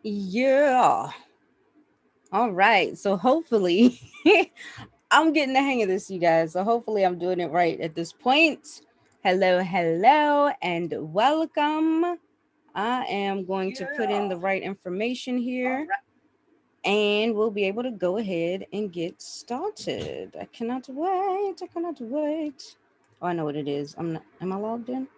Yeah. All right. So hopefully I'm getting the hang of this, you guys. So hopefully I'm doing it right at this point. Hello, hello, and welcome. I am going to put in the right information here and we'll be able to go ahead and get started. I cannot wait. I cannot wait. Oh, I know what it is. I'm not, am I logged in?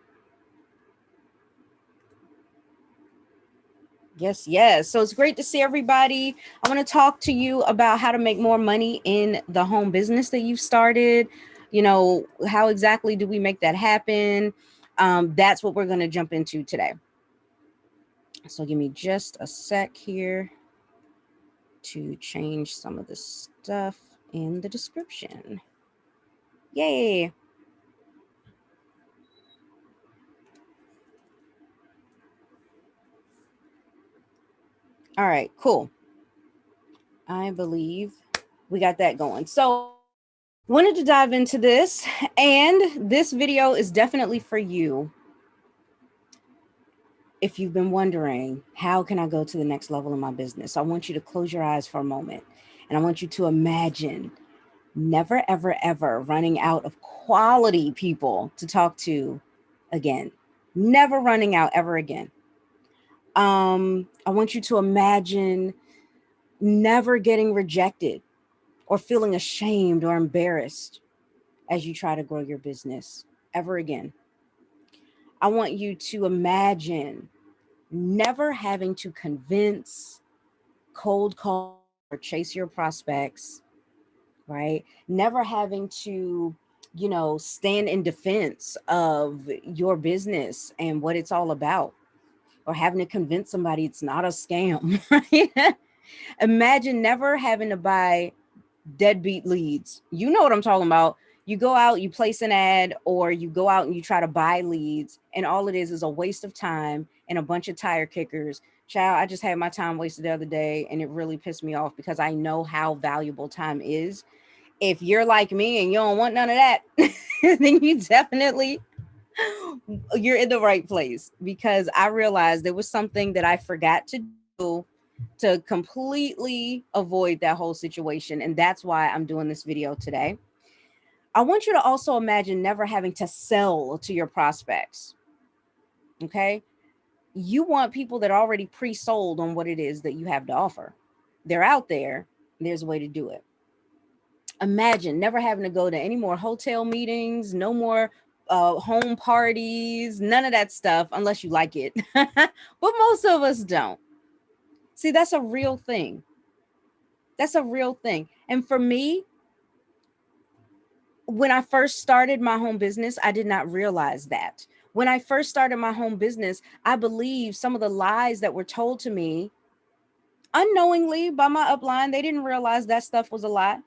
Yes, yes. So it's great to see everybody. I want to talk to you about how to make more money in the home business that you've started. You know, how exactly do we make that happen? That's what we're going to jump into today. So give me just a sec here to change some of the stuff in the description. Yay. All right, cool. I believe we got that going. So wanted to dive into this, and this video is definitely for you. If you've been wondering, how can I go to the next level in my business? I want you to close your eyes for a moment, and I want you to imagine never, ever, ever running out of quality people to talk to again. Never running out ever again. I want you to imagine never getting rejected or feeling ashamed or embarrassed as you try to grow your business ever again. I want you to imagine never having to convince, cold call, or chase your prospects, right? Never having to, stand in defense of your business and what it's all about, or having to convince somebody it's not a scam, right? Imagine never having to buy deadbeat leads. You know what I'm talking about. You go out, you place an ad, or you go out and you try to buy leads, and all it is a waste of time and a bunch of tire kickers. Child, I just had my time wasted the other day, and it really pissed me off because I know how valuable time is. If you're like me and you don't want none of that, then you definitely you're in the right place, because I realized there was something that I forgot to do to completely avoid that whole situation. And that's why I'm doing this video today. I want you to also imagine never having to sell to your prospects. Okay. You want people that are already pre sold on what it is that you have to offer. They're out there. There's a way to do it. Imagine never having to go to any more hotel meetings, no more home parties, none of that stuff, unless you like it. But most of us don't. See, that's a real thing. That's a real thing. And for me, when I first started my home business, I did not realize that. When I first started my home business, I believed some of the lies that were told to me unknowingly by my upline. They didn't realize that stuff was a lie.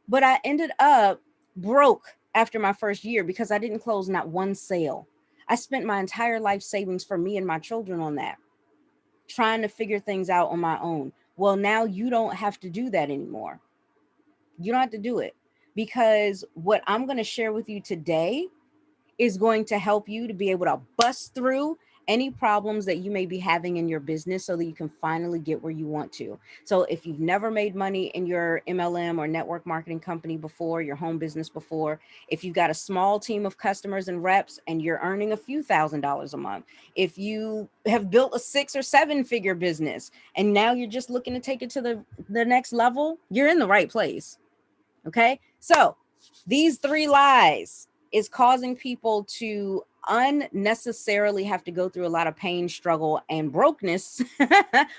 But I ended up broke after my first year because I didn't close not one sale. I spent my entire life savings for me and my children on that, trying to figure things out on my own. Well, now you don't have to do that anymore. You don't have to do it, because what I'm going to share with you today is going to help you to be able to bust through any problems that you may be having in your business so that you can finally get where you want to. So if you've never made money in your MLM or network marketing company before, your home business before, if you've got a small team of customers and reps and you're earning a few $1,000s a month, if you have built a 6 or 7 figure business and now you're just looking to take it to the next level, you're in the right place. Okay. So these 3 lies is causing people to unnecessarily have to go through a lot of pain, struggle, and brokenness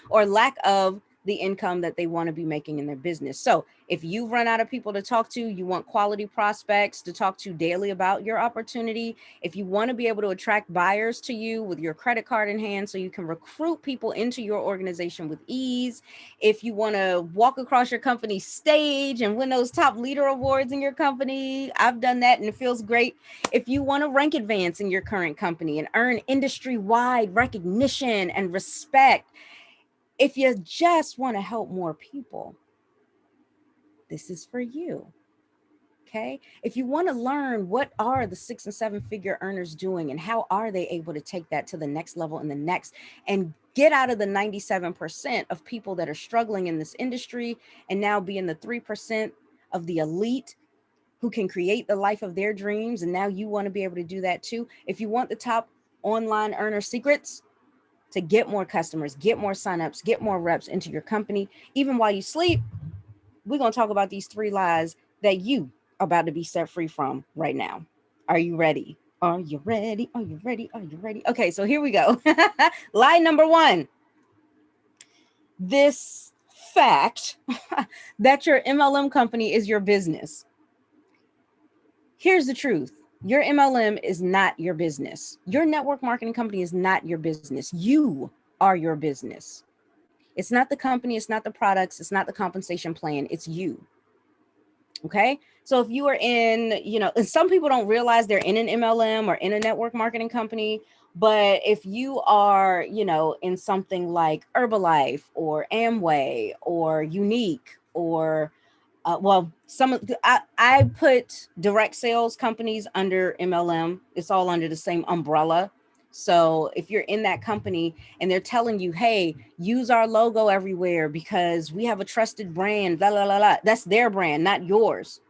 or lack of the income that they want to be making in their business. So if you run out of people to talk to, you want quality prospects to talk to daily about your opportunity. If you want to be able to attract buyers to you with your credit card in hand so you can recruit people into your organization with ease, if you want to walk across your company stage and win those top leader awards in your company, I've done that and it feels great. If you want to rank advance in your current company and earn industry-wide recognition and respect, if you just want to help more people, this is for you. Okay. If you want to learn what are the 6 and 7 figure earners doing and how are they able to take that to the next level and the next, and get out of the 97% of people that are struggling in this industry and now be in the 3% of the elite who can create the life of their dreams. And now you want to be able to do that too. If you want the top online earner secrets to get more customers, get more signups, get more reps into your company, even while you sleep, we're going to talk about these 3 lies that you are about to be set free from right now. Are you ready? Are you ready? Are you ready? Are you ready? Okay, so here we go. Lie number 1. This fact that your MLM company is your business. Here's the truth. Your MLM is not your business. Your network marketing company is not your business. You are your business. It's not the company. It's not the products. It's not the compensation plan. It's you. Okay. So if you are in, and some people don't realize they're in an MLM or in a network marketing company, but if you are, in something like Herbalife or Amway or Unique or I put direct sales companies under MLM. It's all under the same umbrella. So if you're in that company and they're telling you, hey, use our logo everywhere because we have a trusted brand, blah, blah, blah, blah. That's their brand, not yours.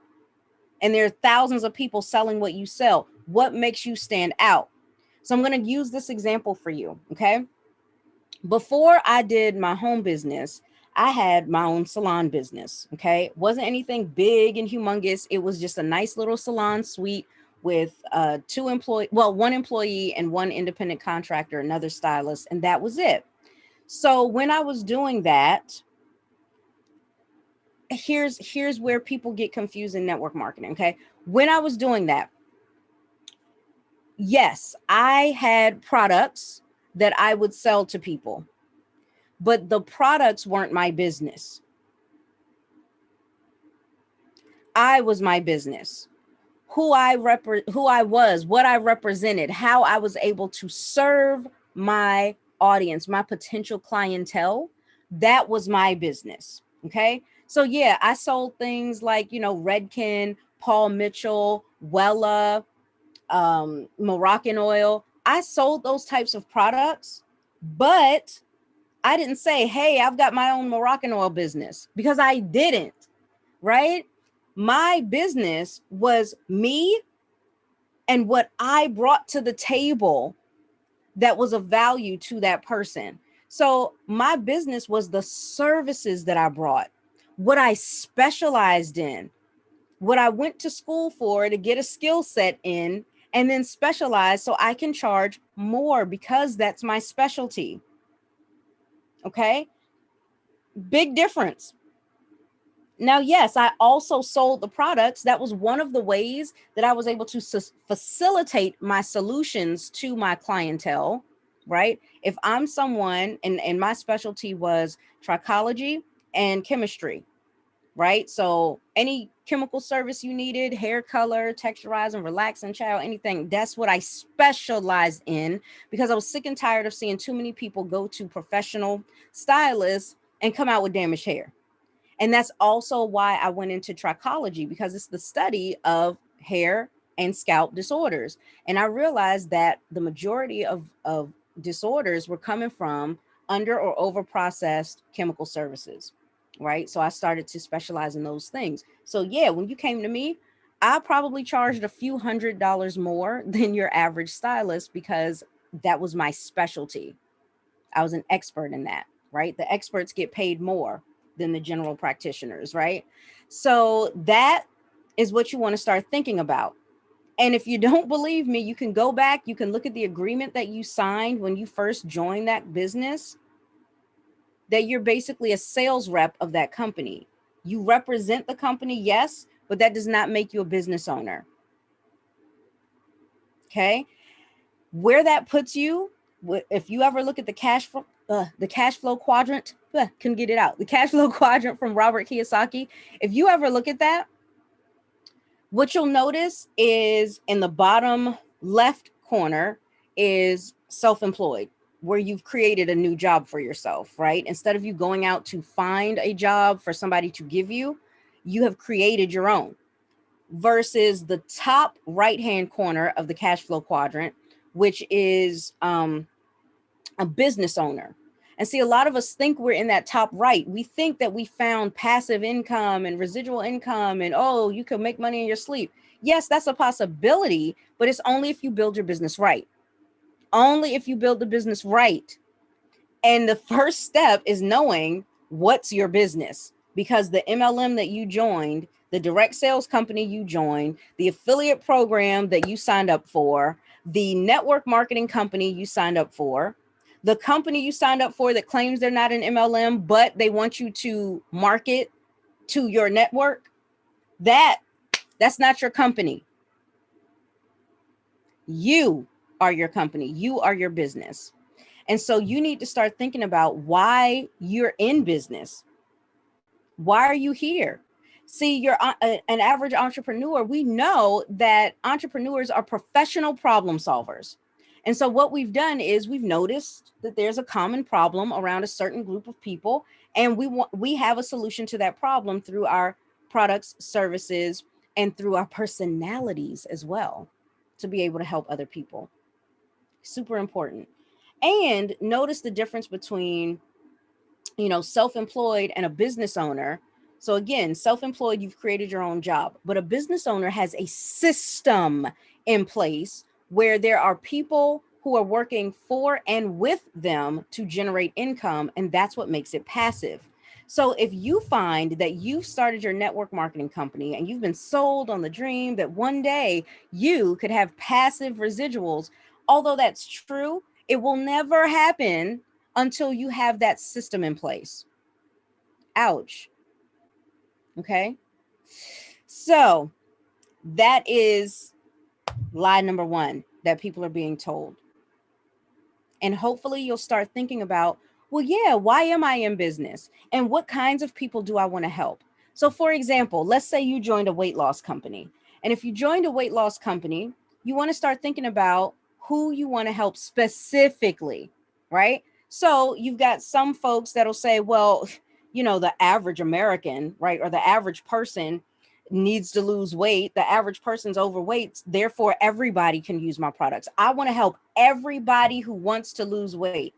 And there are thousands of people selling what you sell. What makes you stand out? So I'm going to use this example for you. Okay. Before I did my home business, I had my own salon business. Okay. It wasn't anything big and humongous. It was just a nice little salon suite with one employee and one independent contractor, another stylist, and that was it. So when I was doing that, here's where people get confused in network marketing. Okay. When I was doing that, yes, I had products that I would sell to people, but the products weren't my business. I was my business. Who I was, what I represented, how I was able to serve my audience, my potential clientele, that was my business. Okay. So yeah, I sold things like, Redken, Paul Mitchell, Wella, Moroccan oil. I sold those types of products, but I didn't say, hey, I've got my own Moroccan oil business, because I didn't, right? My business was me and what I brought to the table that was of value to that person. So my business was the services that I brought, what I specialized in, what I went to school for to get a skill set in, and then specialize so I can charge more because that's my specialty. Okay. Big difference. Now, yes, I also sold the products. That was one of the ways that I was able to facilitate my solutions to my clientele, right? If I'm someone, and my specialty was trichology and chemistry, right? So any chemical service you needed, hair color, texturize and relax and child, anything, that's what I specialized in, because I was sick and tired of seeing too many people go to professional stylists and come out with damaged hair. And that's also why I went into trichology, because it's the study of hair and scalp disorders. And I realized that the majority of disorders were coming from under or over processed chemical services, right? So I started to specialize in those things. So yeah, when you came to me, I probably charged a few $100s more than your average stylist, because that was my specialty. I was an expert in that, right? The experts get paid more than the general practitioners, right? So that is what you want to start thinking about. And if you don't believe me, you can go back, you can look at the agreement that you signed when you first joined that business, that you're basically a sales rep of that company. You represent the company, yes, but that does not make you a business owner. Okay. Where that puts you, if you ever look at the cash flow quadrant, couldn't get it out. The cash flow quadrant from Robert Kiyosaki. If you ever look at that, what you'll notice is in the bottom left corner is self-employed, where you've created a new job for yourself, right? Instead of you going out to find a job for somebody to give you, you have created your own. versus the top right-hand corner of the cash flow quadrant, which is a business owner. And see, a lot of us think we're in that top right. We think that we found passive income and residual income and, oh, you can make money in your sleep. Yes, that's a possibility, but it's only if you build your business right. Only if you build the business right. And the first step is knowing what's your business, because the MLM that you joined, the direct sales company you joined, the affiliate program that you signed up for, the network marketing company you signed up for, the company you signed up for that claims they're not an MLM, but they want you to market to your network, that's not your company. You are your company. You are your business. And so you need to start thinking about why you're in business. Why are you here? See, you're an average entrepreneur. We know that entrepreneurs are professional problem solvers. And so what we've done is we've noticed that there's a common problem around a certain group of people, and we have a solution to that problem through our products, services, and through our personalities as well, to be able to help other people. Super important. And notice the difference between, self-employed and a business owner. So again, self-employed, you've created your own job, but a business owner has a system in place where there are people who are working for and with them to generate income, and that's what makes it passive. So if you find that you've started your network marketing company and you've been sold on the dream that one day you could have passive residuals, although that's true, it will never happen until you have that system in place. Ouch. Okay. So that is lie number one that people are being told. And hopefully you'll start thinking about, well, yeah, why am I in business? And what kinds of people do I want to help? So for example, let's say you joined a weight loss company. And if you joined a weight loss company, you want to start thinking about who you want to help specifically, right? So you've got some folks that'll say, well, the average American, right? Or the average person needs to lose weight. The average person's overweight. Therefore, everybody can use my products. I want to help everybody who wants to lose weight.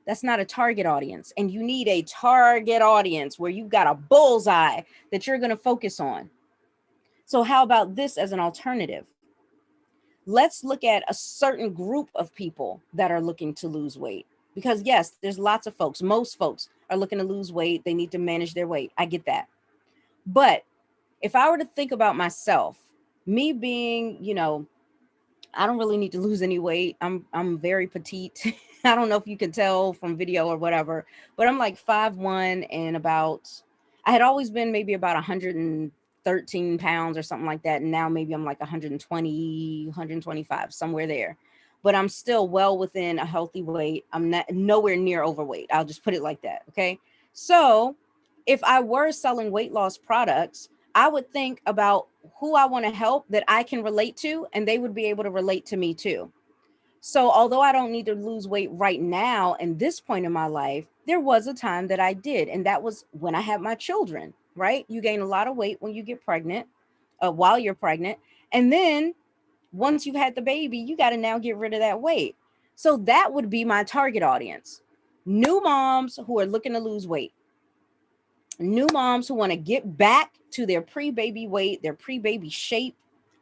That's not a target audience. And you need a target audience where you've got a bullseye that you're going to focus on. So how about this as an alternative? Let's look at a certain group of people that are looking to lose weight. Because yes, there's lots of folks. Most folks are looking to lose weight. They need to manage their weight. I get that. But if I were to think about myself, me being, I don't really need to lose any weight. I'm very petite. I don't know if you can tell from video or whatever, but I'm like 5'1" and I had always been maybe about 113 pounds or something like that. And now maybe I'm like 120, 125, somewhere there. But I'm still well within a healthy weight. I'm not nowhere near overweight. I'll just put it like that. Okay. So if I were selling weight loss products, I would think about who I want to help that I can relate to, and they would be able to relate to me too. So although I don't need to lose weight right now in this point in my life, there was a time that I did. And that was when I had my children, right? You gain a lot of weight when you get pregnant, while you're pregnant. And then once you've had the baby, you got to now get rid of that weight. So that would be my target audience. New moms who are looking to lose weight. New moms who want to get back to their pre-baby weight, their pre-baby shape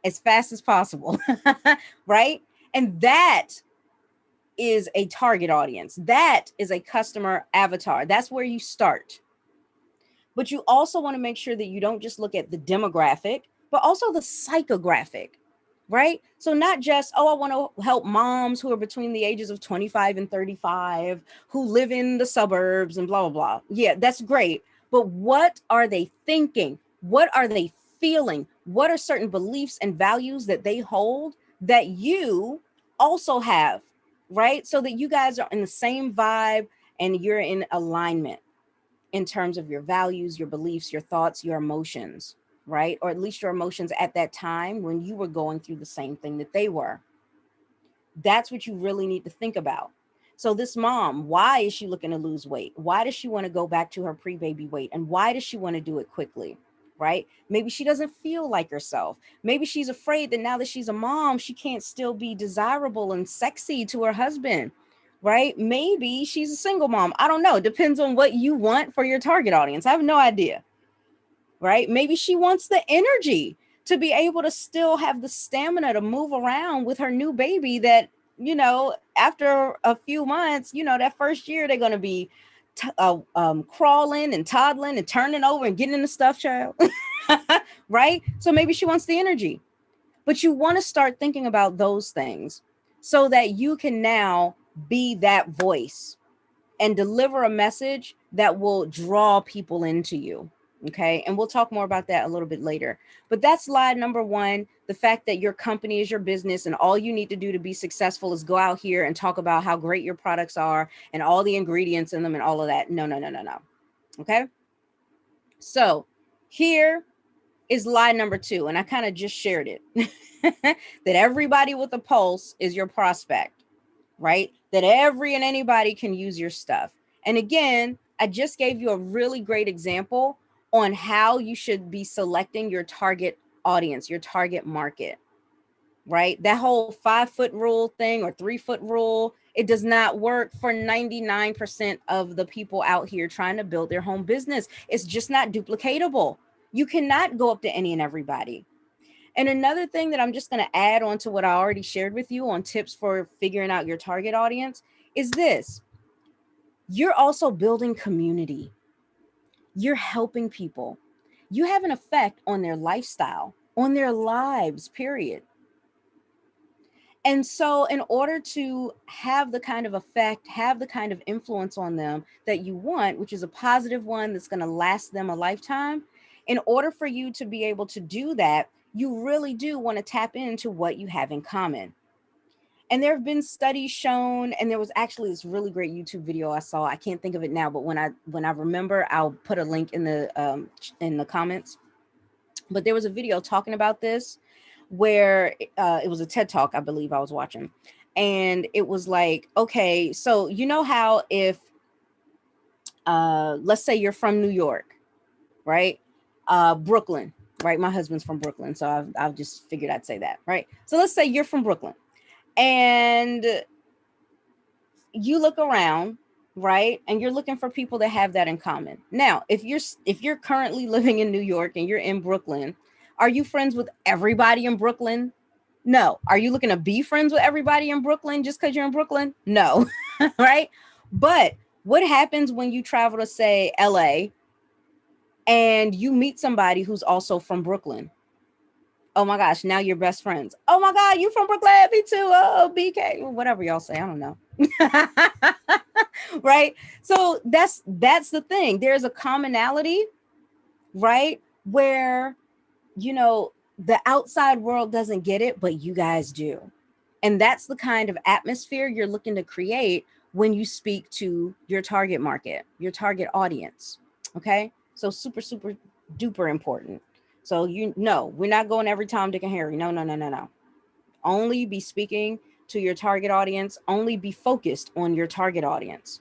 as fast as possible, right? And that is a target audience. That is a customer avatar. That's where you start. But you also want to make sure that you don't just look at the demographic, but also the psychographic, right? So not just, oh, I want to help moms who are between the ages of 25 and 35, who live in the suburbs and blah, blah, blah. Yeah, that's great. But what are they thinking? What are they feeling? What are certain beliefs and values that they hold that you also have, right? So that you guys are in the same vibe and you're in alignment in terms of your values, your beliefs, your thoughts, your emotions, right? Or at least your emotions at that time when you were going through the same thing that they were. That's what you really need to think about. So this mom, why is she looking to lose weight? Why does she want to go back to her pre-baby weight? And why does she want to do it quickly? right? Maybe she doesn't feel like herself. Maybe she's afraid that now that she's a mom, she can't still be desirable and sexy to her husband, right? Maybe she's a single mom. I don't know. It depends on what you want for your target audience. I have no idea, right? Maybe she wants the energy to be able to still have the stamina to move around with her new baby that, after a few months, that first year, they're going to be crawling and toddling and turning over and getting in the stuffed child, right? So maybe she wants the energy, but you want to start thinking about those things so that you can now be that voice and deliver a message that will draw people into you. Okay. And we'll talk more about that a little bit later. But that's lie number one, the fact that your company is your business and all you need to do to be successful is go out here and talk about how great your products are and all the ingredients in them and all of that. No, no, no, no, no. Okay. So here is lie number two. And I kind of just shared it that everybody with a pulse is your prospect, right? That every and anybody can use your stuff. And again, I just gave you a really great example on how you should be selecting your target audience, your target market, right? That whole 5-foot rule thing or 3-foot rule, it does not work for 99% of the people out here trying to build their home business. It's just not duplicatable. You cannot go up to any and everybody. And another thing that I'm just going to add on to what I already shared with you on tips for figuring out your target audience is this. You're also building community. You're helping people. You have an effect on their lifestyle, on their lives, period. And so in order to have the kind of effect, have the kind of influence on them that you want, which is a positive one that's going to last them a lifetime, in order for you to be able to do that, you really do want to tap into what you have in common. And there have been studies shown, and there was actually this really great YouTube video I saw. I can't think of it now, but when I remember, I'll put a link in the comments. But there was a video talking about this where it was a TED Talk, I believe I was watching. And it was like, okay, so you know how if, let's say you're from New York, right? Brooklyn, right? My husband's from Brooklyn. So I've just figured I'd say that, right? So let's say you're from Brooklyn and you look around, right? And you're looking for people that have that in common. Now, if you're currently living in New York and you're in Brooklyn, are you friends with everybody in Brooklyn? No. Are you looking to be friends with everybody in Brooklyn just because you're in Brooklyn? No. Right? But what happens when you travel to, say, LA and you meet somebody who's also from Brooklyn? Oh my gosh, now you're best friends. Oh my God, you from Brooklyn? Me too. Oh, BK, whatever y'all say. I don't know. Right? So that's the thing. There's a commonality, right? Where, the outside world doesn't get it, but you guys do. And that's the kind of atmosphere you're looking to create when you speak to your target market, your target audience. Okay. So super, super duper important. So, we're not going every Tom, Dick, and Harry. No, no, no, no, no. Only be speaking to your target audience. Only be focused on your target audience.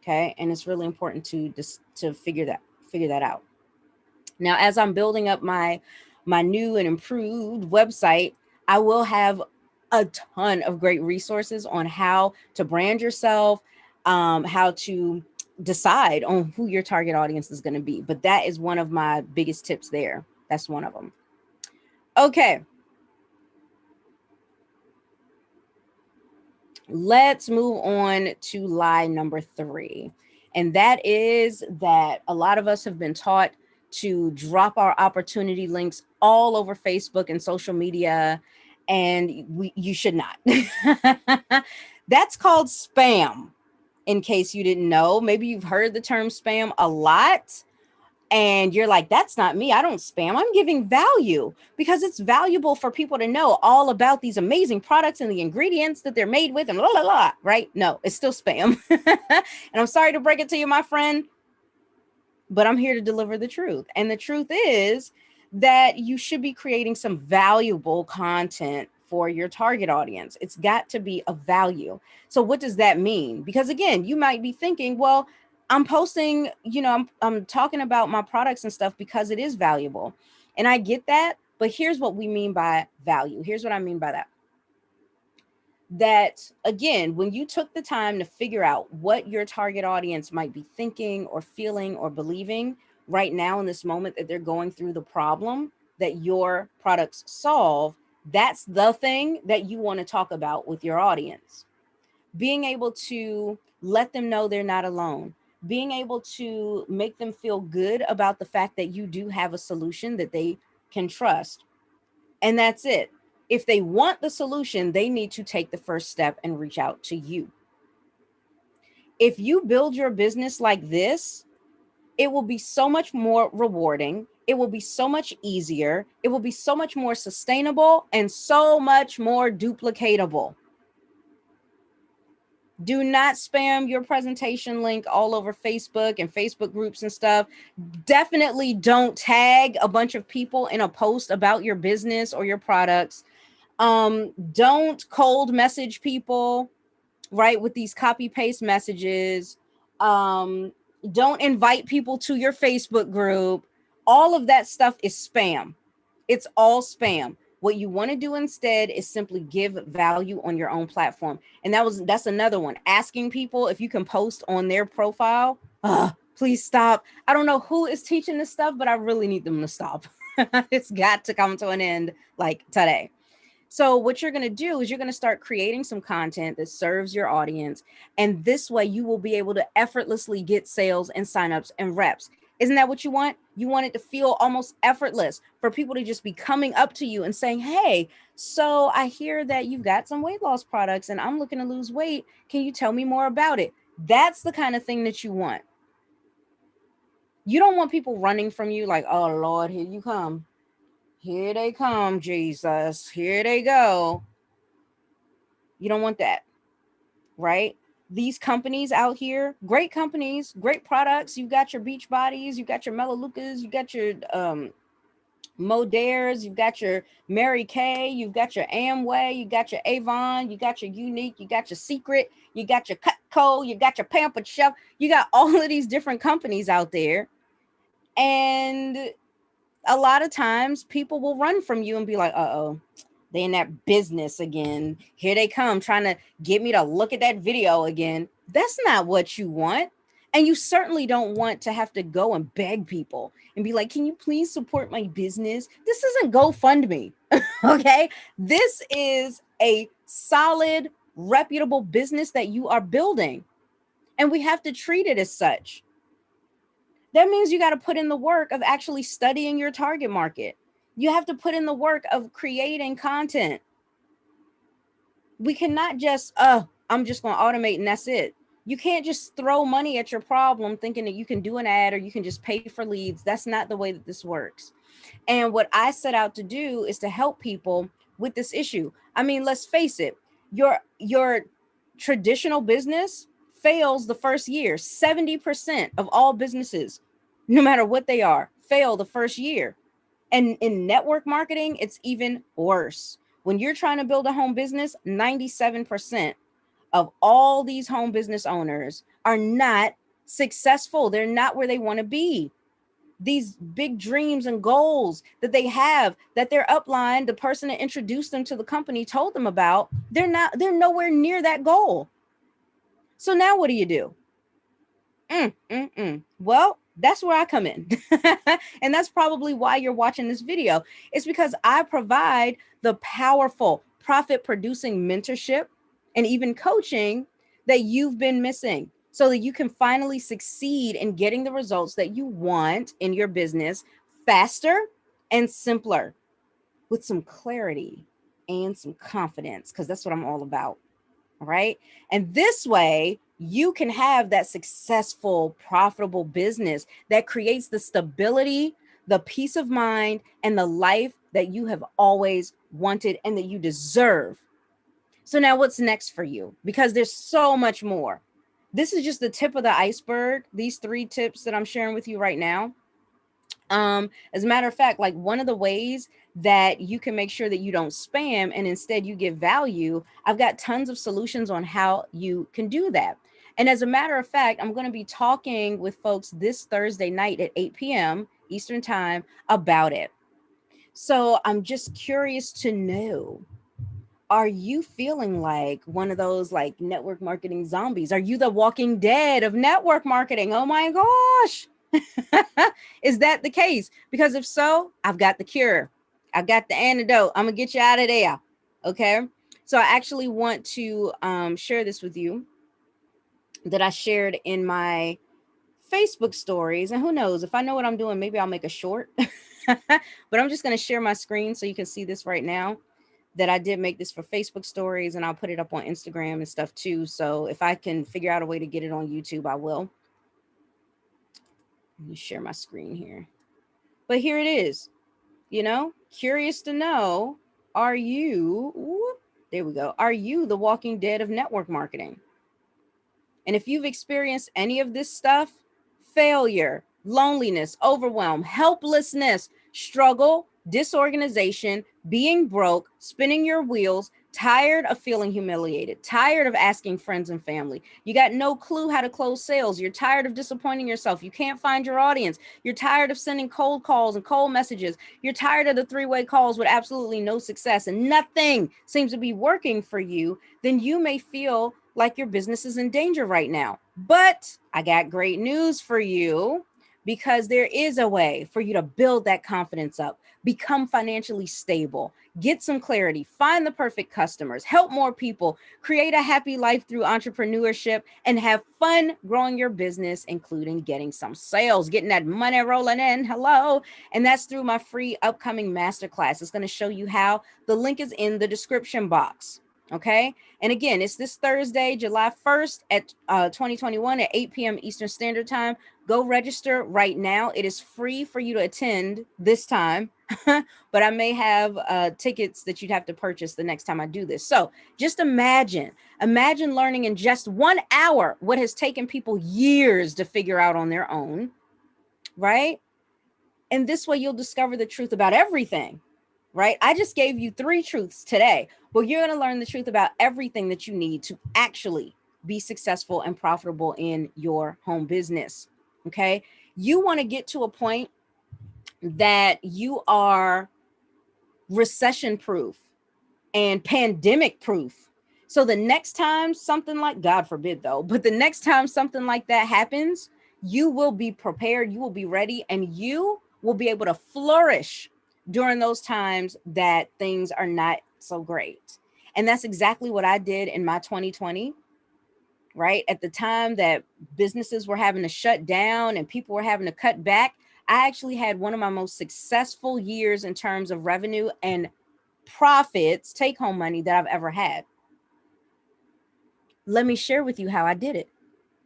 Okay. And it's really important to figure that out. Now, as I'm building up my new and improved website, I will have a ton of great resources on how to brand yourself, how to decide on who your target audience is going to be. But that is one of my biggest tips there. That's one of them. Okay. Let's move on to lie number 3. And that is that a lot of us have been taught to drop our opportunity links all over Facebook and social media, and you should not. That's called spam, in case you didn't know. Maybe you've heard the term spam a lot, and you're like, that's not me. I don't spam. I'm giving value because it's valuable for people to know all about these amazing products and the ingredients that they're made with and blah, blah, blah, right? No, it's still spam. And I'm sorry to break it to you, my friend, but I'm here to deliver the truth. And the truth is that you should be creating some valuable content for your target audience. It's got to be of value. So what does that mean? Because again, you might be thinking, well, I'm posting, I'm talking about my products and stuff because it is valuable. And I get that. But here's what we mean by value. Here's what I mean by that. That again, when you took the time to figure out what your target audience might be thinking or feeling or believing right now in this moment that they're going through the problem that your products solve, that's the thing that you want to talk about with your audience. Being able to let them know they're not alone, being able to make them feel good about the fact that you do have a solution that they can trust. And that's it. If they want the solution, they need to take the first step and reach out to you. If you build your business like this, it will be so much more rewarding. It will be so much easier. It will be so much more sustainable and so much more duplicatable. Do not spam your presentation link all over Facebook and Facebook groups and stuff. Definitely don't tag a bunch of people in a post about your business or your products. Don't cold message people, right, with these copy paste messages. Don't invite people to your Facebook group. All of that stuff is spam. It's all spam. What you want to do instead is simply give value on your own platform. And that's another one. Asking people if you can post on their profile. Please stop. I don't know who is teaching this stuff, but I really need them to stop. It's got to come to an end like today. So what you're going to do is you're going to start creating some content that serves your audience. And this way you will be able to effortlessly get sales and signups and reps. Isn't that what you want? You want it to feel almost effortless for people to just be coming up to you and saying, hey, so I hear that you've got some weight loss products and I'm looking to lose weight. Can you tell me more about it? That's the kind of thing that you want. You don't want people running from you like, oh, Lord, here you come. Here they come, Jesus. Here they go. You don't want that, right? These companies out here, great companies, great products. You got your Beach Bodies, you got your Melaleucas, you got your Modares, you got your Mary Kay, you got your Amway, you got your Avon, you got your Unique, you got your Secret, you got your Cutco, you got your Pampered Chef. You got all of these different companies out there. And a lot of times people will run from you and be like, uh-oh, they in that business again. Here they come trying to get me to look at that video again. That's not what you want. And you certainly don't want to have to go and beg people and be like, can you please support my business? This isn't GoFundMe. Okay. This is a solid, reputable business that you are building. And we have to treat it as such. That means you got to put in the work of actually studying your target market. You have to put in the work of creating content. We cannot just, I'm just going to automate and that's it. You can't just throw money at your problem thinking that you can do an ad or you can just pay for leads. That's not the way that this works. And what I set out to do is to help people with this issue. I mean, let's face it, your traditional business fails the first year. 70% of all businesses, no matter what they are, fail the first year. And in network marketing, it's even worse. When you're trying to build a home business, 97% of all these home business owners are not successful. They're not where they want to be. These big dreams and goals that they have, that their upline, the person that introduced them to the company, told them about, they're nowhere near that goal. So now what do? Well, that's where I come in. And that's probably why you're watching this video. It's because I provide the powerful profit producing mentorship and even coaching that you've been missing so that you can finally succeed in getting the results that you want in your business faster and simpler with some clarity and some confidence, because that's what I'm all about. All right. And this way you can have that successful, profitable business that creates the stability, the peace of mind, and the life that you have always wanted and that you deserve. So now what's next for you? Because there's so much more. This is just the tip of the iceberg. These 3 tips that I'm sharing with you right now. As a matter of fact, like one of the ways that you can make sure that you don't spam and instead you give value, I've got tons of solutions on how you can do that. And as a matter of fact, I'm going to be talking with folks this Thursday night at 8 p.m. Eastern Time about it. So I'm just curious to know, are you feeling like one of those like network marketing zombies? Are you the walking dead of network marketing? Oh my gosh. Is that the case? Because if so, I've got the cure. I've got the antidote. I'm going to get you out of there. Okay. So I actually want to share this with you that I shared in my Facebook stories. And who knows, if I know what I'm doing, maybe I'll make a short. But I'm just going to share my screen so you can see this right now, that I did make this for Facebook stories, and I'll put it up on Instagram and stuff too. So if I can figure out a way to get it on YouTube, I will. Let me share my screen here. But here it is. Curious to know, are you, there we go. Are you the walking dead of network marketing? And if you've experienced any of this stuff, failure, loneliness, overwhelm, helplessness, struggle, disorganization, being broke, spinning your wheels, tired of feeling humiliated, tired of asking friends and family, you got no clue how to close sales, you're tired of disappointing yourself, you can't find your audience, you're tired of sending cold calls and cold messages, you're tired of the three-way calls with absolutely no success, and nothing seems to be working for you, then you may feel like your business is in danger right now. But I got great news for you, because there is a way for you to build that confidence up, become financially stable, get some clarity, find the perfect customers, help more people, create a happy life through entrepreneurship, and have fun growing your business, including getting some sales, getting that money rolling in. Hello. And that's through my free upcoming masterclass. It's going to show you how. The link is in the description box. Okay. And again, it's this Thursday, July 1st at 2021 at 8 p.m. Eastern Standard Time. Go register right now. It is free for you to attend this time, but I may have tickets that you'd have to purchase the next time I do this. So just imagine learning in just 1 hour what has taken people years to figure out on their own, right? And this way you'll discover the truth about everything. Right? I just gave you 3 truths today, but you're going to learn the truth about everything that you need to actually be successful and profitable in your home business. Okay. You want to get to a point that you are recession proof and pandemic proof. So the next time something like, God forbid though, but the next time something like that happens, you will be prepared, you will be ready, and you will be able to flourish during those times that things are not so great. And that's exactly what I did in my 2020, right? At the time that businesses were having to shut down and people were having to cut back, I actually had one of my most successful years in terms of revenue and profits, take home money, that I've ever had. Let me share with you how I did it.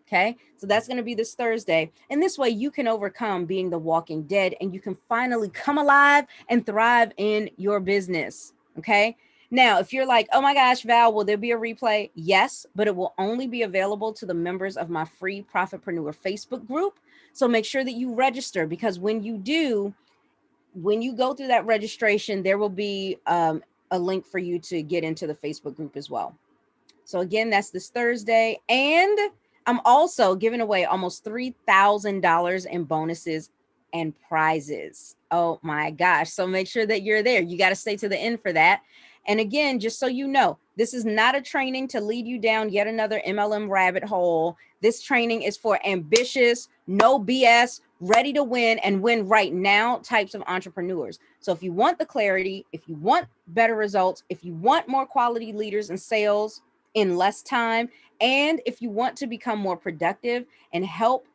Okay. So that's going to be this Thursday. And this way you can overcome being the walking dead, and you can finally come alive and thrive in your business. Okay. Now, if you're like, oh my gosh, Val, will there be a replay? Yes, but it will only be available to the members of my free Profitpreneur Facebook group. So make sure that you register, because when you do, when you go through that registration, there will be a link for you to get into the Facebook group as well. So again, that's this Thursday. And I'm also giving away almost $3,000 in bonuses and prizes. Oh my gosh. So make sure that you're there. You got to stay to the end for that. And again, just so you know, this is not a training to lead you down yet another MLM rabbit hole. This training is for ambitious, no BS, ready to win and win right now types of entrepreneurs. So if you want the clarity, if you want better results, if you want more quality leaders in sales in less time, and if you want to become more productive and help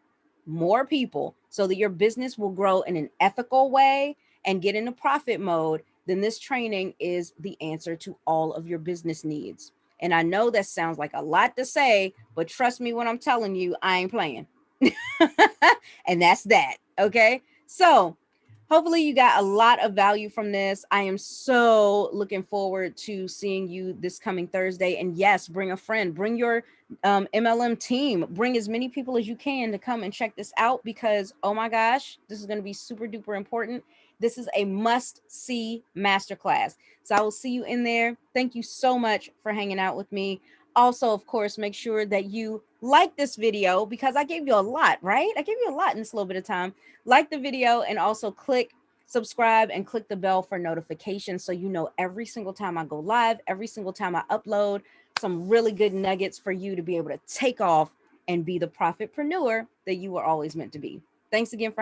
more people so that your business will grow in an ethical way and get into profit mode, then this training is the answer to all of your business needs. And I know that sounds like a lot to say, but trust me when I'm telling you, I ain't playing. And that's that. Okay. So hopefully you got a lot of value from this. I am so looking forward to seeing you this coming Thursday. And yes, bring a friend, bring your MLM team, bring as many people as you can to come and check this out, because, oh my gosh, this is going to be super duper important. This is a must-see masterclass. So I will see you in there. Thank you so much for hanging out with me. Also, of course, make sure that you like this video because I gave you a lot, right? I gave you a lot in this little bit of time. Like the video and also click subscribe and click the bell for notifications so you know every single time I go live, every single time I upload some really good nuggets for you to be able to take off and be the profitpreneur that you were always meant to be. Thanks again for